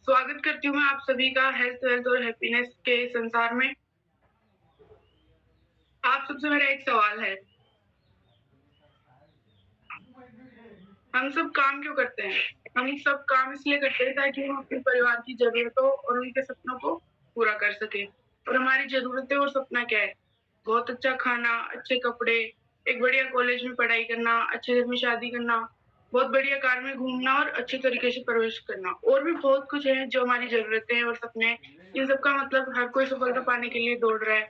स्वागत करती हूँ मैं आप सभी का हेल्थ, वेल्थ और हैप्पीनेस के संसार में। आप सबसे मेरा एक सवाल है, हम सब काम क्यों करते हैं? हम सब काम इसलिए करते हैं ताकि हम अपने परिवार की ज़रूरतों और उनके सपनों को पूरा कर सकें। और हमारी ज़रूरतें और सपना क्या है? बहुत अच्छा खाना, अच्छे कपड़े, एक बढ़िया कॉलेज में पढ़ाई करना, अच्छे घर में शादी करना, बहुत बढ़िया कार में घूमना और अच्छे तरीके से परवरिश करना। और भी बहुत कुछ है जो हमारी ज़रूरतें हैं और सपने हैं। इन सब का मतलब हर कोई सफलता पाने के लिए दौड़ रहा है।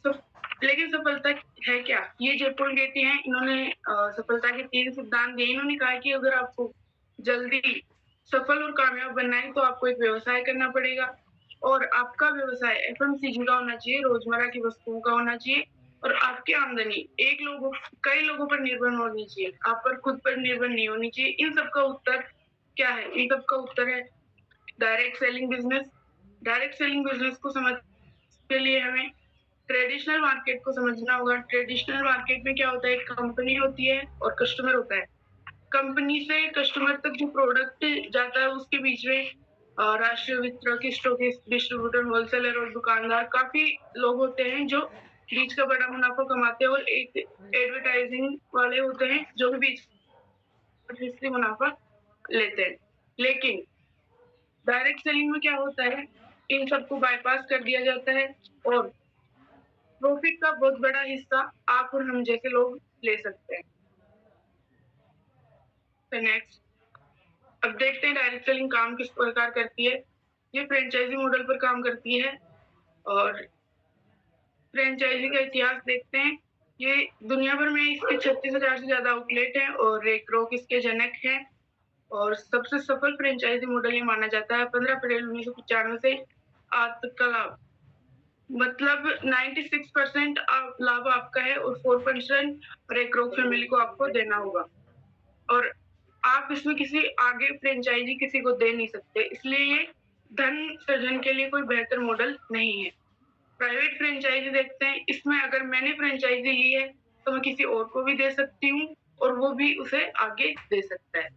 सफ लेकिन सफलता है क्या? ये जयपुर गेटी हैं, इन्होंने सफलता के 3 सिद्धांत दिए। इन्होंने कहा कि अगर आपको जल्दी सफल और कामयाब बनना है तो आपको एक व्यवसाय करना पड़ेगा और आपका व्यवसाय एफएमसीजी का होना चाहिए, रोजमर्रा की वस्तुओं का होना चाहिए और आपकी आमदनी कई लोगों पर निर्भर होनी चाहिए, आप पर खुद पर निर्भर नहीं होनी चाहिए। इन सब का उत्तर क्या है? इन सब का उत्तर है direct selling business. Direct selling business को समझने के लिए हमें ट्रेडिशनल मार्केट को समझना होगा। ट्रेडिशनल मार्केट में क्या होता है, एक कंपनी होती है और कस्टमर होता है। कंपनी से कस्टमर तक जो प्रोडक्ट जाता है उसके बीच में राष्ट्रीय वितरक, स्टॉकिस्ट, डिस्ट्रीब्यूटर, होलसेलर और दुकानदार काफ़ी लोग होते हैं जो बीच का बड़ा मुनाफ़ा कमाते हैं और एक एडवर्टाइजिंग वाले होते हैं जो भी बीच से मुनाफ़ा लेते हैं। लेकिन डायरेक्ट सेलिंग में क्या होता है, इन सबको बायपास कर दिया जाता है और प्रॉफिट का बहुत बड़ा हिस्सा आप और हम जैसे लोग ले सकते हैं। तो नेक्स्ट, अब देखते हैं डायरेक्ट सेलिंग काम किस प्रकार करती है। ये फ्रेंचाइजी मॉडल पर काम करती है और फ्रेंचाइजी का इतिहास देखते हैं। ये दुनिया भर में इसके 36,000 से ज़्यादा आउटलेट हैं और रेक्रॉक इसके जनक हैं और सबसे सफल फ्रेंचाइजी मॉडल ये माना जाता है। 15 अप्रैल 1995 से आज तक का लाभ मतलब 96% लाभ आपका है और 4% रेक्रॉक फैमिली को आपको देना होगा और आप इसमें किसी आगे फ्रेंचाइजी किसी को दे नहीं सकते, इसलिए ये धन सृजन के लिए कोई बेहतर मॉडल नहीं है। प्राइवेट फ्रेंचाइजी देखते हैं, इसमें अगर मैंने फ्रेंचाइजी ली है तो मैं किसी और को भी दे सकती हूँ और वो भी उसे आगे दे सकता है।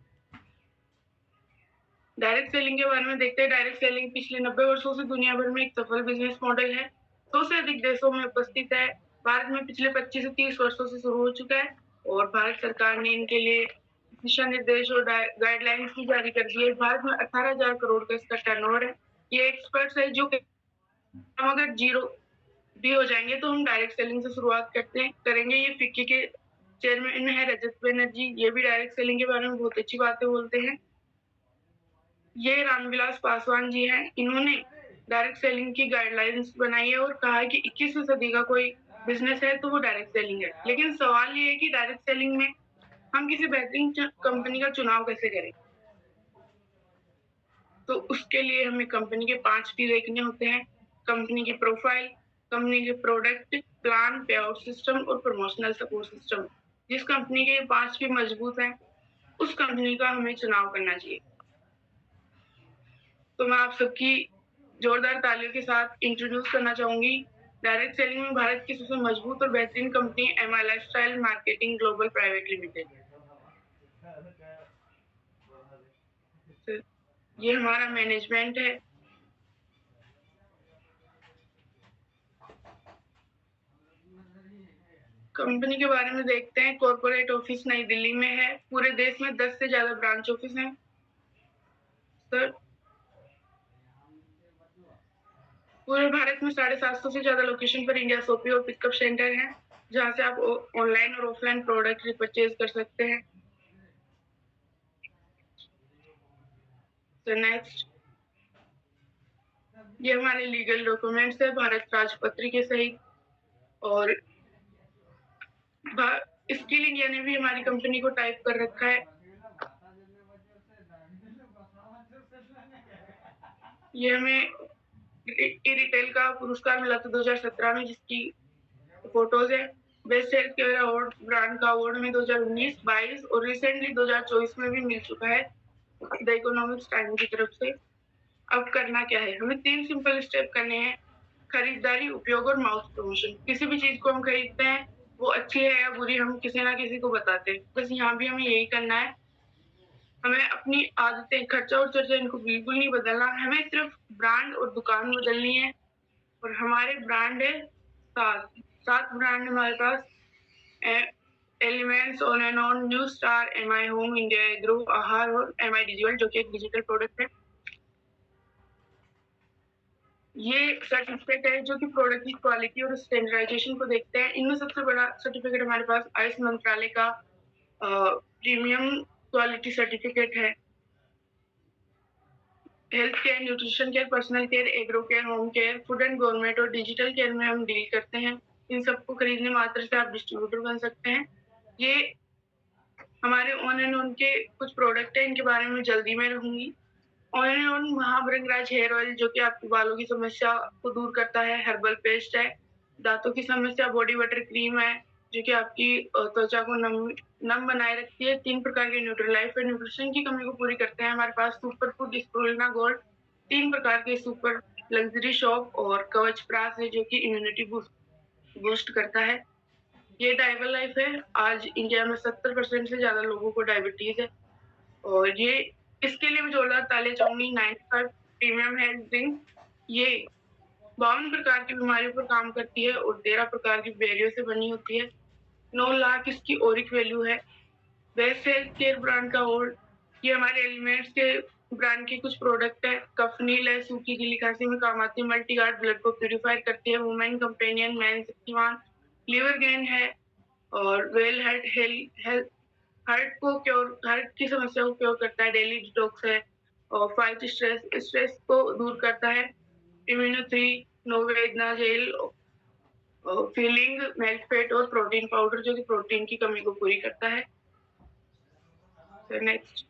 डायरेक्ट सेलिंग के बारे में देखते हैं। डायरेक्ट सेलिंग पिछले 90 वर्षों से दुनिया भर में एक सफल बिजनेस मॉडल है। 100 से अधिक देशों में उपस्थित है। भारत में पिछले 25 से 30 वर्षों से शुरू हो चुका है और भारत सरकार ने इनके लिए दिशा निर्देश और गाइडलाइंस भी जारी कर दी है। भारत में 18,000 करोड़ का इसका टर्नओवर है। ये एक्सपर्ट्स है जो हम अगर जीरो भी हो जाएंगे तो हम डायरेक्ट सेलिंग से शुरुआत करेंगे। ये फिक्की के चेयरमैन है रजत बनर्जी, ये भी डायरेक्ट सेलिंग के बारे में बहुत अच्छी बातें बोलते हैं। ये रामविलास पासवान जी हैं, इन्होंने डायरेक्ट सेलिंग की गाइडलाइंस बनाई है और कहा है कि 21वीं सदी का कोई बिजनेस है तो वो डायरेक्ट सेलिंग है। लेकिन सवाल ये है कि डायरेक्ट सेलिंग में हम किसी बेहतरीन कंपनी का चुनाव कैसे करें? तो उसके लिए हमें कंपनी के 5 पी देखने होते हैं। कंपनी की प्रोफाइल, कंपनी के प्रोडक्ट, प्लान, पे आउट सिस्टम और प्रमोशनल सपोर्ट सिस्टम। जिस कंपनी के 5 पी मजबूत हैं, उस कंपनी का हमें चुनाव करना चाहिए। तो मैं आप सबकी जोरदार तालियों के साथ इंट्रोड्यूस करना चाहूंगी डायरेक्ट सेलिंग में भारत की सबसे मजबूत और बेहतरीन company MI lifestyle marketing global private limited. तो ये हमारा मैनेजमेंट है। कंपनी के बारे में देखते हैं। कॉर्पोरेट ऑफिस नई दिल्ली में है। पूरे देश में 10 से ज्यादा ब्रांच ऑफिस हैं। सर, पूरे भारत में 750 से ज्यादा लोकेशन पर इंडिया शॉपी और पिकअप सेंटर हैं, जहां से आप ऑनलाइन और ऑफलाइन प्रोडक्ट परचेज कर सकते हैं। तो नेक्स्ट, ये हमारे लीगल डॉक्यूमेंट्स है भारत राजपत्र के सहित और स्किल इंडिया ने भी हमारी कंपनी को टाइप कर रखा है। ये हमें रिटेल का पुरस्कार मिला था 2017 में, जिसकी फोटोज है। Best health care award brand का अवार्ड में 2019, 22 और रिसेंटली 2024 में भी मिल चुका है द इकोनॉमिक्स टाइम की तरफ से। अब करना क्या है, हमें 3 सिंपल स्टेप करने हैं। खरीदारी, उपयोग और माउथ प्रमोशन। किसी भी चीज को हम खरीदते हैं, वो अच्छी है या बुरी, हम किसी ना किसी को बताते हैं। बस यहाँ भी हमें यही करना है। हमें अपनी आदतें, खर्चा और चर्चा इनको बिल्कुल नहीं बदलना, हमें सिर्फ ब्रांड और दुकान बदलनी है। और हमारे ब्रांड है 7 ब्रांड हमारे पास elements, on and on, new star, MI home, India agro, Aahar और एमआई डिजिटल, जो कि एक डिजिटल प्रोडक्ट है। ये सर्टिफिकेट है जो कि प्रोडक्ट की क्वालिटी और स्टैंडर्डाइजेशन को देखते हैं। इनमें सबसे बड़ा सर्टिफिकेट हमारे पास आयुष मंत्रालय का प्रीमियम क्वालिटी सर्टिफिकेट है। Health care, nutrition care, personal care, agro care, home care, food and government और डिजिटल केयर में हम डील करते हैं। इन सबको खरीदने मात्र से आप डिस्ट्रीब्यूटर बन सकते हैं। ये हमारे ऑन एंड ऑन के कुछ प्रोडक्ट है, इनके बारे में जल्दी मैं रहूंगी। On and on Mahabhringraj hair oil, जो कि आपके बालों की समस्या को दूर करता है, हर्बल पेस्ट है। दांतों की समस्या, बॉडी बटर क्रीम है, जो कि आपकी त्वचा को नम बनाए रखती है। 3 प्रकार के न्यूट्रीलाइफ है, न्यूट्रिशन की कमी को पूरी करते हैं। हमारे पास सुपर फूड स्प्रुलिना गोल्ड, 3 प्रकार के सुपर लग्जरी शॉप और कवच प्रास है, जो कि इम्यूनिटी बूस्ट करता है। ये डायबल लाइफ है। आज इंडिया में 70% से ज्यादा लोगों को डायबिटीज है, और ये इसके लिए मैं जोरदार ताले चाहूंगी। 95 प्रीमियम हेल्थ ड्रिंक, ये 52 प्रकार की बीमारियों पर काम करती है और 13 प्रकार की बेरियों से बनी होती है। 9 लाख इसकी ओरिक वैल्यू है। बेस्ट हेल्थ केयर ब्रांड का अवार्ड, ये हमारे एलिमेंट्स के ब्रांड के कुछ प्रोडक्ट है। कफनील है, सूखी गीली खांसी में काम आती है। मल्टी गार्ड, ब्लड को प्यूरिफाई करती है। Women companion, man Shaktimaan, liver gain है। और वेल हेल्थ हार्ट की समस्या को क्योर करता है। डेली डिटॉक्स है। और फाइट स्ट्रेस को दूर करता है। Immuno 3, Novedna gel, feeling melt fat और प्रोटीन पाउडर, जो कि प्रोटीन की कमी को पूरी करता है। नेक्स्ट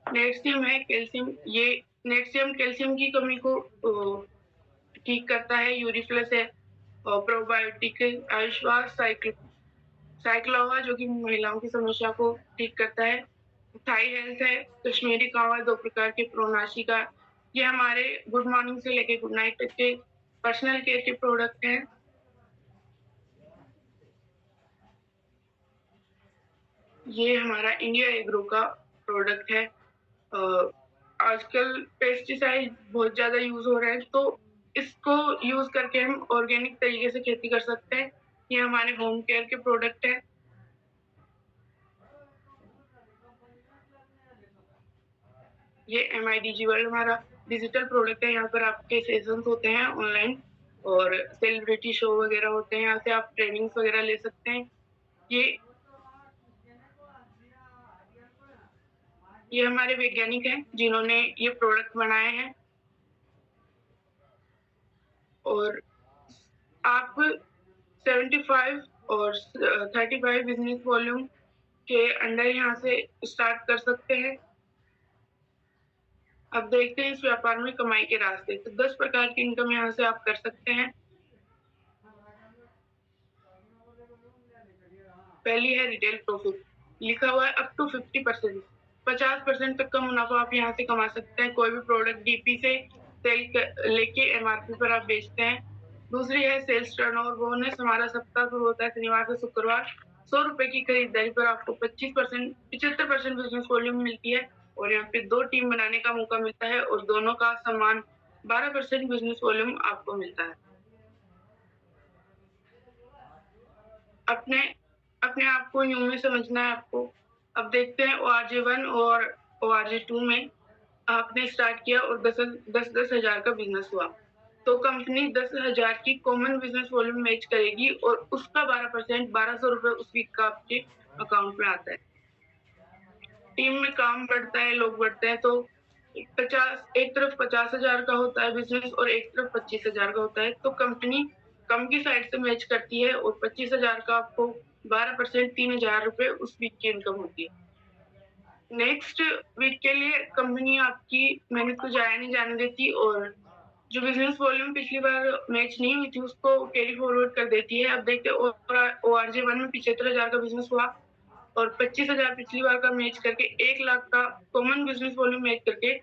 नेक्सियम है कैल्शियम, ये नेक्सियम कैल्शियम की कमी को ठीक करता है। यूरिफ्लस है, और प्रोबायोटिक है। आयुष्वास साइक्लोवा, जो कि महिलाओं की समस्या को ठीक करता है। थाई हेल्थ है, कश्मीरी कावा, 2 प्रकार के प्रोनाशी का, ये हमारे गुड मॉर्निंग से लेके गुड नाइट तक के पर्सनल केयर के प्रोडक्ट हैं। ये हमारा इंडिया एग्रो का प्रोडक्ट है। आजकल पेस्टिसाइड बहुत ज्यादा यूज हो रहे हैं, तो इसको यूज करके हम ऑर्गेनिक तरीके से खेती कर सकते हैं। ये हमारे होम केयर के प्रोडक्ट है। ये MIDG वर्ल्ड हमारा डिजिटल प्रोडक्ट है। यहाँ पर आपके सेशंस होते हैं ऑनलाइन, और सेलिब्रिटी शो वगैरह होते हैं। यहाँ से आप ट्रेनिंग्स वगैरह ले सकते हैं। ये हमारे वैज्ञानिक हैं जिन्होंने ये प्रोडक्ट बनाए हैं। और आप 75 और 35 बिजनेस वॉल्यूम के अंडर यहाँ से स्टार्ट कर सकते हैं। अब देखते हैं इस व्यापार में कमाई के रास्ते। तो 10 प्रकार की इनकम यहाँ से आप कर सकते हैं। पहली है रिटेल प्रॉफिट, लिखा हुआ है अप टू 50%, 50% तक का मुनाफा आप यहाँ से कमा सकते हैं। कोई भी प्रोडक्ट डीपी से सेल लेके MRP पर आप बेचते हैं। दूसरी है सेल्स टर्नओवर बोनस, हमारा सप्ताह शुरू होता है शनिवार से शुक्रवार। 100 रुपए की खरीदारी पर आपको 75% बिजनेस वॉल्यूम मिलती है, और यहाँ पे 2 टीम बनाने का मौका मिलता है, और दोनों का सम्मान 12% बिजनेस वॉल्यूम आपको मिलता है। अपने अपने आप को यूं में समझना है आपको। अब देखते हैं ORJ1 और ORJ2 में आपने स्टार्ट किया और 10 हजार का बिजनेस हुआ, तो कंपनी 10,000 की कॉमन बिजनेस वॉल्यूम मैच करेगी, और उसका 12% 1200 रुपए उस वीक का आपके अकाउंट में आता है। टीम में काम बढ़ता है, लोग बढ़ते हैं, तो एक तरफ 50,000 का होता है बिजनेस और एक तरफ 25,000 का होता है, तो कंपनी कम की साइड से मैच करती है, और 25,000 का आपको 12% 3,000 रुपए उस वीक की इनकम होती है। नेक्स्ट वीक के लिए कंपनी आपकी मेहनत को जाया नहीं जाने देती, और जो बिजनेस वॉल्यूम पिछली बार मैच नहीं हुई थी उसको कैरी फॉरवर्ड कर देती है। अब देखते हैं ORJ1 में 75,000 का बिजनेस हुआ, और 25,000 पिछली बार का मैच करके 1 लाख का कॉमन बिजनेस वॉल्यूम मैच करके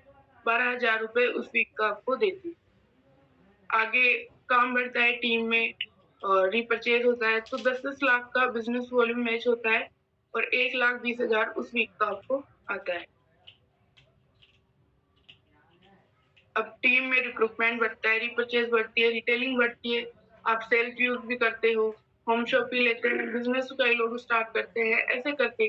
12,000 रुपए उस वीक का आपको देती है। आगे काम बढ़ता है टीम में, और रिपर्चेज होता है, तो 10-10 लाख का बिजनेस वॉल्यूम मैच होता है, और 1,20,000 उस वीक का आपको आता है। अब टीम में रिक्रूटमेंट बढ़ता है, रीपरचेज बढ़ती है, रिटेलिंग बढ़ती है, आप सेल्फ यूज भी करते हो, होम शॉप भी लेते हैं, बिजनेस कई लोग स्टार्ट करते हैं। ऐसे करके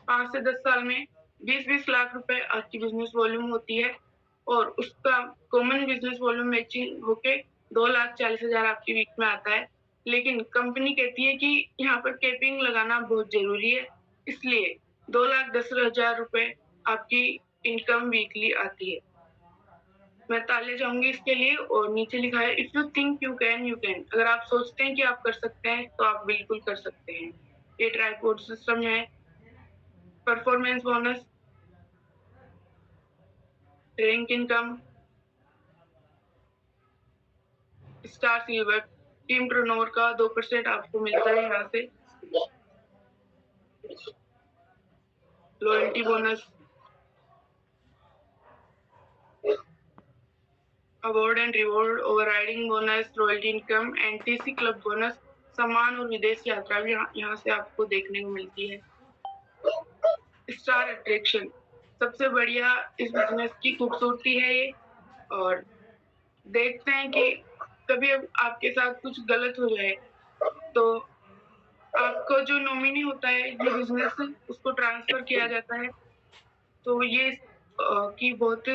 5 से 10 साल में 20-20 लाख रुपए आपकी बिजनेस वॉल्यूम होती है और उसका कॉमन बिजनेस वॉल्यूम मैचिंग होके 2,40,000 आपकी वीक में आता है। लेकिन कंपनी कहती है कि यहाँ पर कैपिंग लगाना बहुत जरूरी है, इसलिए 2,10,000 रुपए आपकी इनकम वीकली आती है। मैं ताले जाऊंगी इसके लिए और नीचे लिखा है if you think you can you can. अगर आप सोचते हैं कि आप कर सकते हैं तो आप बिल्कुल कर सकते हैं। ये ट्राइपोड सिस्टम है, performance bonus, rank income, star silver, team turnover का 2% आपको मिलता है यहाँ से, loyalty bonus, award and reward, overriding bonus, royalty income, NTC club bonus, सम्मान और विदेश यात्रा भी यहाँ से आपको देखने को मिलती है। स्टार अट्रैक्शन सबसे बढ़िया इस बिजनेस की खूबसूरती है ये। और देखते हैं कि कभी अब आपके साथ कुछ गलत हो जाए तो आपको जो नॉमिनी होता है ये बिजनेस उसको ट्रांसफर किया जाता है। तो ये की बहुत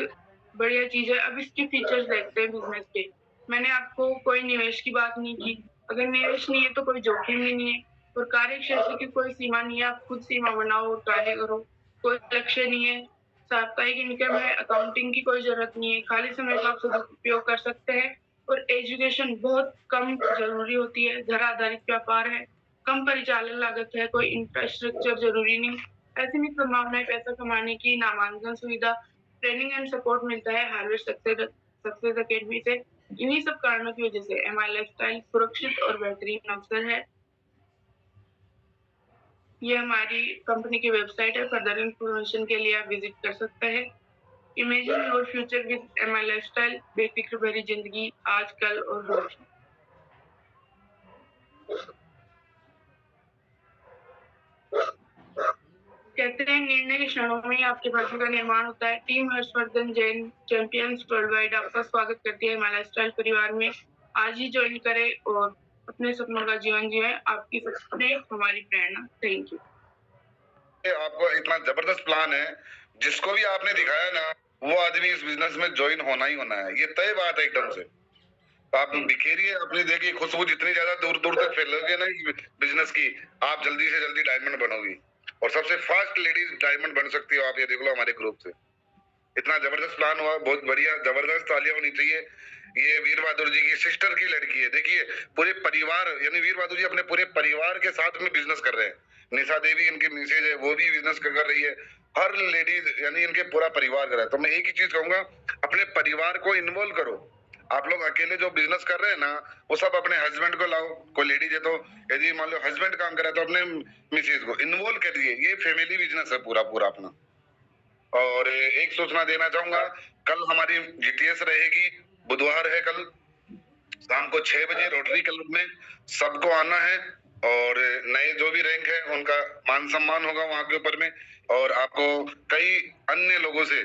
बढ़िया चीज है। अब इसके फीचर्स देखते हैं बिजनेस के। मैंने आपको कोई निवेश की बात नहीं की। अगर निवेश नहीं है तो कोई जोखिम भी नहीं है और कार्य क्षेत्र की कोई सीमा नहीं है। आप खुद सीमा बनाओ और कार्य करो। कोई लक्ष्य नहीं है। साप्ताहिक इनकम है, अकाउंटिंग की कोई जरूरत नहीं है। खाली समय का आप सदुपयोग कर सकते हैं और एजुकेशन बहुत कम जरूरी होती है। घर आधारित व्यापार है, कम परिचालन लागत है, कोई इंफ्रास्ट्रक्चर जरूरी नहीं। ऐसी संभावना है पैसा कमाने की, नामांकन सुविधा, ट्रेनिंग एंड सपोर्ट मिलता है हार्वेस्ट सक्सेस अकेडमी से। इन्हीं सब कारणों की वजह से एमआई लाइफस्टाइल सुरक्षित और बेहतरीन अवसर है। ये हमारी कंपनी की वेबसाइट है। फर्दर इंफॉर्मेशन के लिए आप विजिट कर सकते हैं। Imagine your future with MI lifestyle. बेफिक्र भरी जिंदगी आज, कल और रोज। कहते हैं निर्णय के क्षणों में आपके भाग्य का निर्माण होता है। Team Harshvardhan Jain champions world wide आपका स्वागत करती है हमारा स्टाइल परिवार में। आज ही ज्वाइन करें और अपने सपनों का जीवन जिए। आपकी सपने हमारी प्रेरणा। Thank you. आपको इतना जबरदस्त प्लान है, जिसको भी आपने दिखाया ना वो आदमी इस बिजनेस में ज्वाइन होना ही होना है। ये तय बात है एकदम से। तो आप बिखेरिए अपनी, देखिए खुशबू जितनी ज्यादा दूर दूर तक फैलोगे ना बिजनेस की, आप जल्दी से जल्दी डायमंड बनोगी और सबसे फास्ट लेडीज डायमंड बन सकती हो आप। ये देख लो हमारे ग्रुप से इतना जबरदस्त प्लान हुआ, बहुत बढ़िया, जबरदस्त तालियां होनी चाहिए। ये वीर बहादुर जी की सिस्टर की लड़की है। देखिए पूरे परिवार, यानी वीर बहादुर जी अपने पूरे परिवार के साथ में बिजनेस कर रहे हैं। निशा देवी इनकी मिसेज है, वो भी बिजनेस कर रही है। हर लेडीज यानी इनके पूरा परिवार कर रहा है। तो मैं एक ही चीज कहूंगा, अपने परिवार को इन्वॉल्व करो। आप लोग अकेले जो बिजनेस कर रहे हैं ना, वो सब अपने हस्बैंड को लाओ। कोई लेडीज है तो यदि मान लो हस्बैंड काम कर रहा है तो अपने मिसेज को इन्वॉल्व करिए। ये फैमिली बिजनेस है पूरा पूरा अपना। और एक सूचना देना चाहूंगा, कल हमारी जीटीएस रहेगी, बुधवार है कल शाम को 6 बजे रोटरी क्लब में। सबको आना है और नए जो भी रैंक है उनका मान सम्मान होगा वहां के ऊपर में। और आपको कई अन्य लोगों से